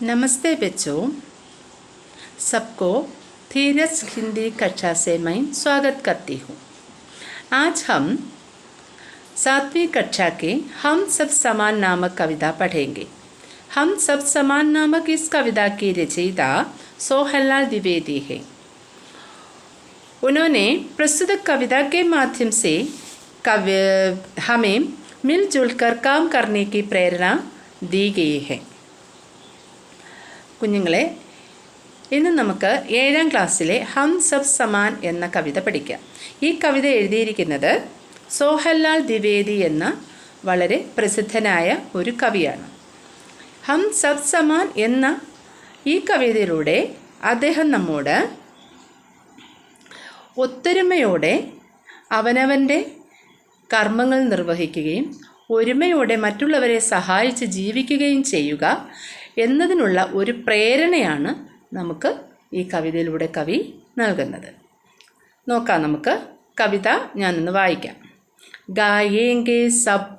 नमस्ते बच्चों, सबको धीरज हिंदी कक्षा से मैं स्वागत करती हूँ। आज हम 7वीं कक्षा के हम सब समान नामक कविता पढ़ेंगे। हम सब समान नामक इस कविता की रचयिता सोहनलाल द्विवेदी है। उन्होंने प्रस्तुत कविता के माध्यम से हमें मिलजुल कर काम करने की प्रेरणा दी गई है। കുഞ്ഞുങ്ങളെ, ഇന്ന് നമുക്ക് 7ാം ക്ലാസ്സിലെ ഹം സബ് സമാൻ എന്ന കവിത പഠിക്കാം. ഈ കവിത എഴുതിയിരിക്കുന്നത് സോഹൻലാൽ ദ്വിവേദി എന്ന വളരെ പ്രസിദ്ധനായ ഒരു കവിയാണ്. ഹം സബ് സമാൻ എന്ന ഈ കവിതയിലൂടെ അദ്ദേഹം നമ്മോട് ഒത്തൊരുമയോടെ അവനവൻ്റെ കർമ്മങ്ങൾ നിർവഹിക്കുകയും ഒരുമയോടെ മറ്റുള്ളവരെ സഹായിച്ച് ജീവിക്കുകയും ചെയ്യുക എന്നതിനുള്ള ഒരു പ്രേരണയാണ് നമുക്ക് ഈ കവിതയിലൂടെ കവി നൽകുന്നത്. നോക്കാം, നമുക്ക് കവിത ഞാനൊന്ന് വായിക്കാം. ഗായേംഗെ സബ്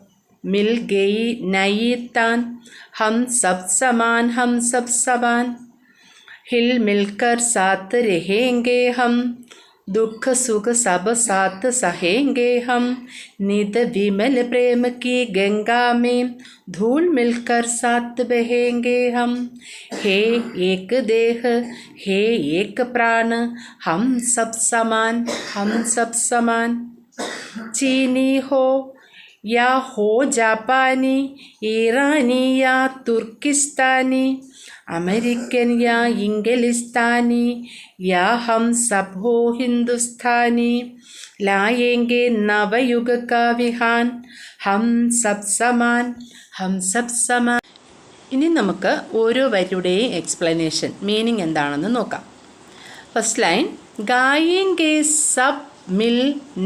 മിൽ ഗയി നയി താൻ ഹം സബ് സമാൻ ഹം സബ് സമാൻ ഹിൽ മിൽക്കർ സാത്ത് രഹേംഗെ ഹം दुख सुख सब साथ सहेंगे हम नित विमल प्रेम की गंगा में धूल मिलकर साथ बहेंगे हम. हे एक देह हे एक प्राण हम सब समान हम सब समान. चीनी हो या हो जापानी, ईरानी या तुर्किस्तानी, अमेरिकन या इंग्लिस्तानी या हम सब हो हिंदुस्तानी, लाएंगे नवयुग का विहान हम सब समान हम सब समान. ഇനി നമുക്ക് ഓരോ വരിയുടെയും എക്സ്പ്ലനേഷൻ മീനിങ് എന്താണെന്ന് നോക്കാം. ഫസ്റ്റ് ലൈൻ, ഗായേംഗെ സബ് മിൽ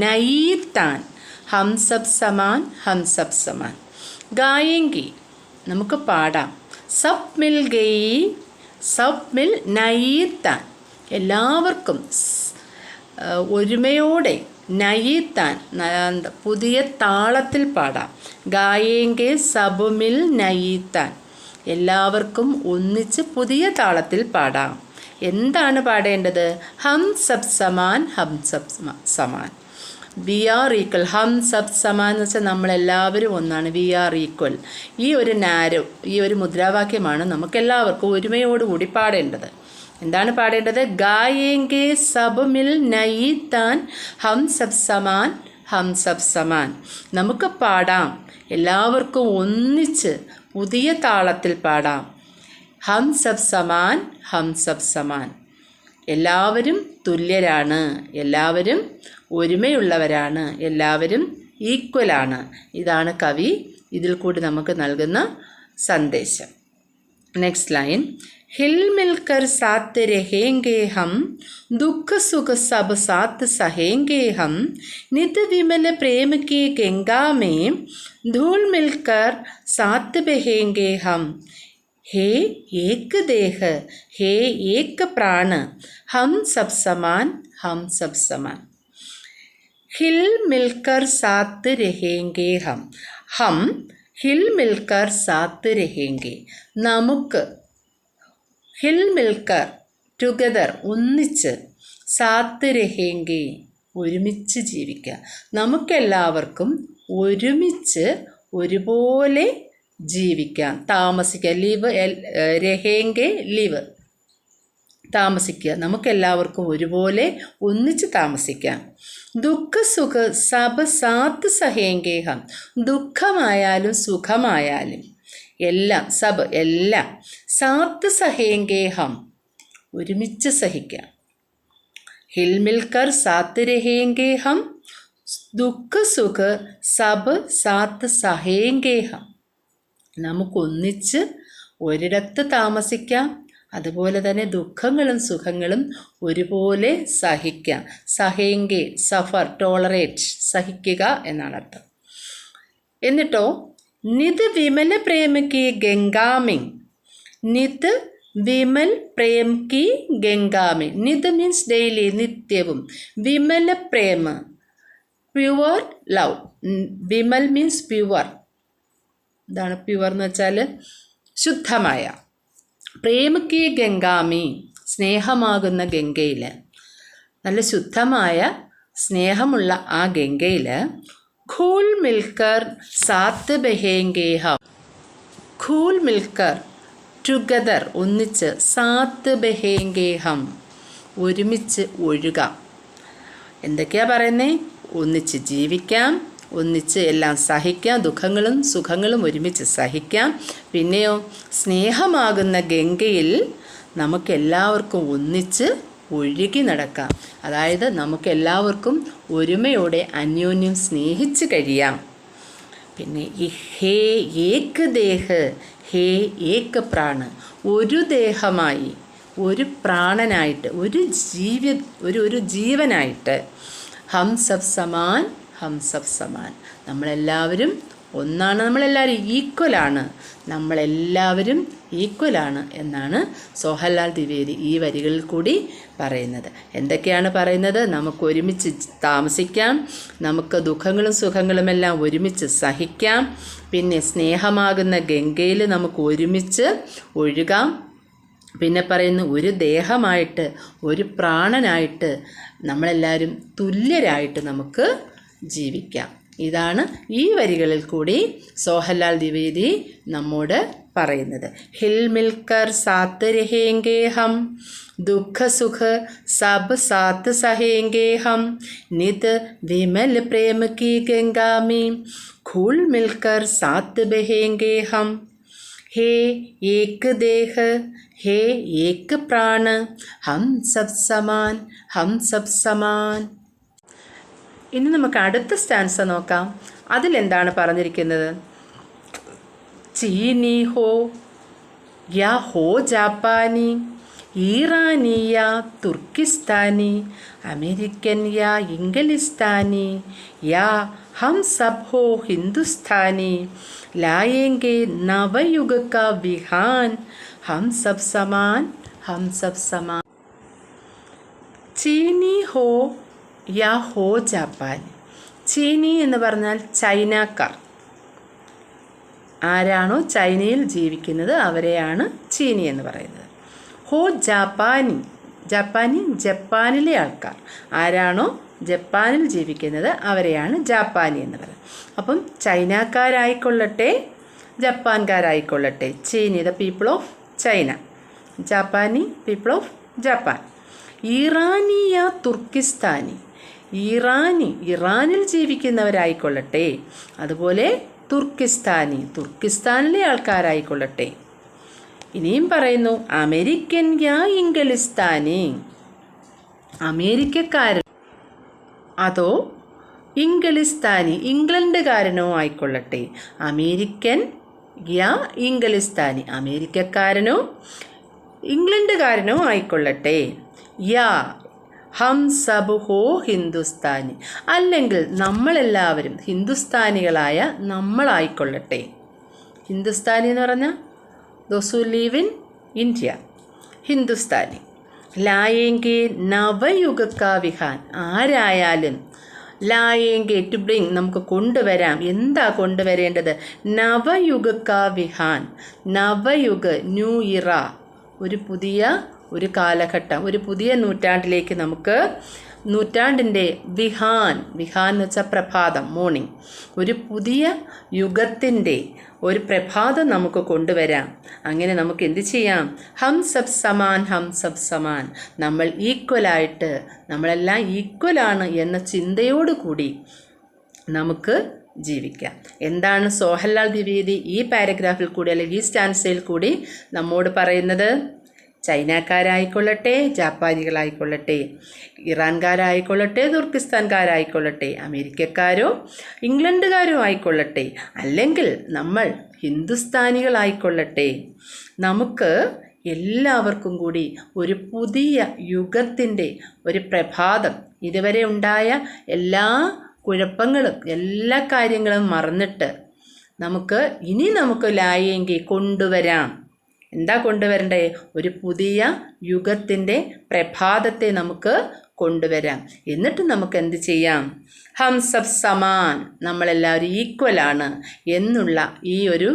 നയി താൻ ഹം സബ് സമാൻ ഹം സബ് സമാൻ. ഗായേംഗെ നമുക്ക് പാടാം. സബ് മിൽ ഗയി സബ് മിൽ നയി താൻ എല്ലാവർക്കും ഒരുമയോടെ നയിത്താൻ പുതിയ താളത്തിൽ പാടാം. ഗായേംഗെ സബ് മിൽ നയിത്താൻ എല്ലാവർക്കും ഒന്നിച്ച് പുതിയ താളത്തിൽ പാടാം. എന്താണ് പാടേണ്ടത്? ഹം സബ് സമാൻ ഹം സബ് സമാൻ. We are equal. ഹം സബ് സമാൻ എന്ന് വെച്ചാൽ നമ്മളെല്ലാവരും ഒന്നാണ്. We are equal. ഈ ഒരു മുദ്രാവാക്യമാണ് നമുക്കെല്ലാവർക്കും ഒരുമയോടുകൂടി പാടേണ്ടത്. എന്താണ് പാടേണ്ടത്? ഗായേംഗെ സബ് മിൽ നയി താൻ ഹം സബ് സമാൻ ഹം സബ് സമാൻ. നമുക്ക് പാടാം, എല്ലാവർക്കും ഒന്നിച്ച് പുതിയ താളത്തിൽ പാടാം. ഹം സബ് സമാൻ ഹം സബ് സമാൻ. എല്ലാവരും തുല്യരാണ്, എല്ലാവരും ഒരുമയുള്ളവരാണ്, എല്ലാവരും ഈക്വലാണ്. ഇതാണ് കവി ഇതിൽ കൂടി നമുക്ക് നൽകുന്ന സന്ദേശം. നെക്സ്റ്റ് ലൈൻ, हिल मिलकर साथ रहेंगे हम दुख सुख सब साथ सहेंगे हम नित विमल प्रेम की गंगा में धूल मिलकर साथ बहेंगे हम. हे एक देह हे एक प्राण हम सब समान हम सब समान. हिल मिलकर साथ रहेंगे हम हिल मिलकर साथ रहेंगे. നമുക്ക് ഹിൽ മിൽക്കർ ടുഗദർ ഒന്നിച്ച്, സാത്ത് രഹേങ്കെ ഒരുമിച്ച് ജീവിക്കുക. നമുക്കെല്ലാവർക്കും ഒരുമിച്ച് ഒരുപോലെ ജീവിക്കാം, താമസിക്കുക. ലിവ് രഹേങ്കെ ലിവ് താമസിക്കുക. നമുക്കെല്ലാവർക്കും ഒരുപോലെ ഒന്നിച്ച് താമസിക്കാം. ദുഃഖ സുഖ സബ് സാത്ത് സഹേങ്കെ ഹം. ദുഃഖമായാലും സുഖമായാലും എല്ലാം, സബ് എല്ലാം, സാത്ത് സഹേംഗേ ഹം ഒരുമിച്ച് സഹിക്കാം. ഹിൽ മിൽക്കർ സാത്ത് രഹേംഗേ ഹം ദുഃഖ സുഖ സബ് സാത്ത് സഹേംഗേ ഹം. നമുക്കൊന്നിച്ച് ഒരിടത്ത് താമസിക്കാം, അതുപോലെ തന്നെ ദുഃഖങ്ങളും സുഖങ്ങളും ഒരുപോലെ സഹിക്കാം. സഹേംഗേ സഫർ ടോളറേറ്റ് സഹിക്കുക എന്നാണ് അർത്ഥം. എന്നിട്ടോ നിത് വിമല പ്രേമ കി ഗംഗാ में നിത് വിമൽ പ്രേം കി ഗംഗാ में. നിത് മീൻസ് ഡെയിലി, നിത്യവും. വിമല പ്രേമ പ്യുവർ ലവ്. വിമൽ മീൻസ് പ്യുവർ. എന്താണ് പ്യുവർ എന്ന് വെച്ചാൽ? ശുദ്ധമായ. പ്രേമകി ഗംഗാമി സ്നേഹമാകുന്ന ഗംഗയിൽ, നല്ല ശുദ്ധമായ സ്നേഹമുള്ള ആ ഗംഗയിൽ ഘൂൽ മിൽക്കർ സാത്ത് ബഹേംഗേ ഹം, ഘൂൽ മിൽക്കർ ടുഗദർ ഒന്നിച്ച്, സാത്ത് ബഹേംഗേ ഹം ഒരുമിച്ച് ഒഴുകാം. എന്തൊക്കെയാണ് പറയുന്നത്? ഒന്നിച്ച് ജീവിക്കാം, ഒന്നിച്ച് എല്ലാം സഹിക്കാം, ദുഃഖങ്ങളും സുഖങ്ങളും ഒരുമിച്ച് സഹിക്കാം. പിന്നെയോ സ്നേഹമാകുന്ന ഗംഗയിൽ നമുക്കെല്ലാവർക്കും ഒന്നിച്ച് ഒഴുകി നടക്കാം. അതായത് നമുക്കെല്ലാവർക്കും ഒരുമയോടെ അന്യോന്യം സ്നേഹിച്ച് കഴിയാം. പിന്നെ ഈ ഹേ ഏക് ദേഹ് ഹേ ഏക് പ്രാൺ, ഒരു ദേഹമായി, ഒരു പ്രാണനായിട്ട്, ഒരു ജീവനായിട്ട്, ഹം സബ് സമാൻ ഹം സബ് സമാൻ, നമ്മളെല്ലാവരും ഒന്നാണ്, നമ്മളെല്ലാവരും ഈക്വലാണ്, നമ്മളെല്ലാവരും ഈക്വലാണ് എന്നാണ് സോഹൻലാൽ ദ്വിവേദി ഈ വരികളിൽ കൂടി പറയുന്നത്. എന്തൊക്കെയാണ് പറയുന്നത്? നമുക്ക് ഒരുമിച്ച് താമസിക്കാം, നമുക്ക് ദുഃഖങ്ങളും സുഖങ്ങളുമെല്ലാം ഒരുമിച്ച് സഹിക്കാം, പിന്നെ സ്നേഹമാകുന്ന ഗംഗയിൽ നമുക്ക് ഒരുമിച്ച് ഒഴുകാം. പിന്നെ പറയുന്നു ഒരു ദേഹമായിട്ട്, ഒരു പ്രാണനായിട്ട് നമ്മളെല്ലാവരും തുല്യരായിട്ട് നമുക്ക് ജീവിക്കാം. ഇതാണ് ഈ വരികളിൽ കൂടി സോഹൻലാൽ ദ്വിവേദി നമ്മോട് പറയുന്നത്. ഹിൽ മിൽക്കർ സാത്ത് രഹേംഗേ ഹം, ദുഃഖ സുഖ സബ് സാത്ത് സഹേംഗേ ഹം, നിത് വിമൽ പ്രേം കി ഗംഗാമി, ഘൂൽ മിൽക്കർ സാത്ത് ബഹേംഗേ ഹം, ഹേ ഏക് ദേഹ് ഹേ ഏക് പ്രാൺ, ഹം സബ് സമാൻ ഹം സബ് സമാൻ. ഇനി നമുക്ക് അടുത്ത സ്റ്റാൻസ നോക്കാം. അതിലെന്താണ് പറഞ്ഞിരിക്കുന്നത്? ചീനി ഹോ യാ ഹോ ജാപ്പാനി, ഈറാനി യാ തുർക്കിസ്ഥാനി, അമേരിക്കൻ യാ ഇംഗ്ലിസ്ഥാനി, യാ ഹം സബ് ഹോ ഹിന്ദുസ്ഥാനി, ലായേംഗെ നവയുഗ കാ വിഹാൻ, ഹം സബ് സമാൻ ഹം സബ് സമാൻ. ചീനി ഹോ യാ ഹോ ജാപ്പാൻ, ചീനി എന്ന് പറഞ്ഞാൽ ചൈനക്കാർ. ആരാണോ ചൈനയിൽ ജീവിക്കുന്നത് അവരെയാണ് ചീനി എന്ന് പറയുന്നത്. ഹോ ജാപ്പാനി, ജപ്പാനി ജപ്പാനിലെ ആൾക്കാർ. ആരാണോ ജപ്പാനിൽ ജീവിക്കുന്നത് അവരെയാണ് ജാപ്പാനി എന്ന് പറയുന്നത്. അപ്പം ചൈനക്കാരായിക്കൊള്ളട്ടെ ജപ്പാൻകാരായിക്കൊള്ളട്ടെ, ചീനി ദ പീപ്പിൾ ഓഫ് ചൈന, ജാപ്പാനി പീപ്പിൾ ഓഫ് ജപ്പാൻ. ഇറാനിയ തുർക്കിസ്ഥാനി, ഇറാനിൽ ജീവിക്കുന്നവരായിക്കൊള്ളട്ടെ, അതുപോലെ തുർക്കിസ്ഥാനി തുർക്കിസ്ഥാനിലെ ആൾക്കാരായിക്കൊള്ളട്ടെ. ഇനിയും പറയുന്നു അമേരിക്കൻ യാ ഇംഗ്ലിസ്ഥാനി, അമേരിക്കക്കാരൻ അതോ ഇംഗ്ലിസ്ഥാനി ഇംഗ്ലണ്ടുകാരനോ ആയിക്കൊള്ളട്ടെ. അമേരിക്കൻ യാ ഇംഗ്ലിസ്ഥാനി, അമേരിക്കക്കാരനോ ഇംഗ്ലണ്ടുകാരനോ ആയിക്കൊള്ളട്ടെ. യാ ഹം സബ് ഹോ ഹിന്ദുസ്ഥാനി, അല്ലെങ്കിൽ നമ്മളെല്ലാവരും ഹിന്ദുസ്ഥാനികളായ നമ്മളായിക്കൊള്ളട്ടെ. ഹിന്ദുസ്ഥാനി എന്ന് പറഞ്ഞാൽ those who live in India, ഹിന്ദുസ്ഥാനി. ലായേങ്കെ നവയുഗ കാ വിഹാൻ, ആരായാലും ലായേങ്കെ ടു ബ്രിങ് നമുക്ക് കൊണ്ടുവരാം. എന്താ കൊണ്ടുവരേണ്ടത്? നവയുഗ കാ വിഹാൻ, നവയുഗ ന്യൂ ഇറ, ഒരു കാലഘട്ടം, ഒരു പുതിയ നൂറ്റാണ്ടിലേക്ക് നമുക്ക് നൂറ്റാണ്ടിൻ്റെ വിഹാൻ എന്ന് വെച്ചാൽ പ്രഭാതം, മോർണിംഗ്, ഒരു പുതിയ യുഗത്തിൻ്റെ ഒരു പ്രഭാതം നമുക്ക് കൊണ്ടുവരാം. അങ്ങനെ നമുക്ക് എന്ത് ചെയ്യാം? ഹം സബ് സമാൻ ഹം സബ് സമാൻ, നമ്മൾ ഈക്വലായിട്ട്, നമ്മളെല്ലാം ഈക്വലാണ് എന്ന ചിന്തയോടു കൂടി നമുക്ക് ജീവിക്കാം. എന്താണ് സോഹൻലാൽ ദ്വിവേദി ഈ പാരഗ്രാഫിൽ കൂടി അല്ലെങ്കിൽ ഈ സ്റ്റാൻസയിൽ കൂടി നമ്മോട് പറയുന്നത്? ചൈനക്കാരായിക്കൊള്ളട്ടെ ജാപ്പാനികളായിക്കൊള്ളട്ടെ, ഇറാൻകാരായിക്കൊള്ളട്ടെ തുർക്കിസ്ഥാൻകാരായിക്കൊള്ളട്ടെ, അമേരിക്കക്കാരോ ഇംഗ്ലണ്ടുകാരോ ആയിക്കൊള്ളട്ടെ, അല്ലെങ്കിൽ നമ്മൾ ഹിന്ദുസ്ഥാനികളായിക്കൊള്ളട്ടെ, നമുക്ക് എല്ലാവർക്കും കൂടി ഒരു പുതിയ യുഗത്തിൻ്റെ ഒരു പ്രഭാതം, ഇതുവരെ ഉണ്ടായ എല്ലാ കുഴപ്പങ്ങളും എല്ലാ കാര്യങ്ങളും മറന്നിട്ട് നമുക്ക് ലായെങ്കിൽ കൊണ്ടുവരാം. എന്താ കൊണ്ടുവരണ്ടേ? ഒരു പുതിയ യുഗത്തിൻ്റെ പ്രഭാതത്തെ നമുക്ക് കൊണ്ടുവരാം. എന്നിട്ട് നമുക്ക് എന്ത് ചെയ്യാം? ഹം സബ് സമാൻ, നമ്മളെല്ലാവരും ഈക്വലാണ് എന്നുള്ള ഈ ഒരു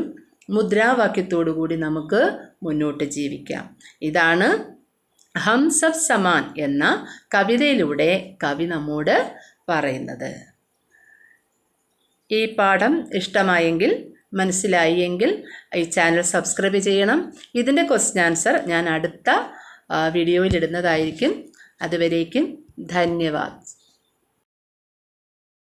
മുദ്രാവാക്യത്തോടു കൂടി നമുക്ക് മുന്നോട്ട് ജീവിക്കാം. ഇതാണ് ഹം സബ് സമാൻ എന്ന കവിതയിലൂടെ കവി നമ്മോട് പറയുന്നത്. ഈ പാഠം ഇഷ്ടമായെങ്കിൽ, മനസ്സിലായി എങ്കിൽ ഈ ചാനൽ സബ്സ്ക്രൈബ് ചെയ്യണം. ഇതിൻ്റെ ക്വസ്റ്റ്യൻ ആൻസർ ഞാൻ അടുത്ത വീഡിയോയിൽ ഇടുന്നതായിരിക്കും. അതുവരേക്കും ധന്യവാദ്.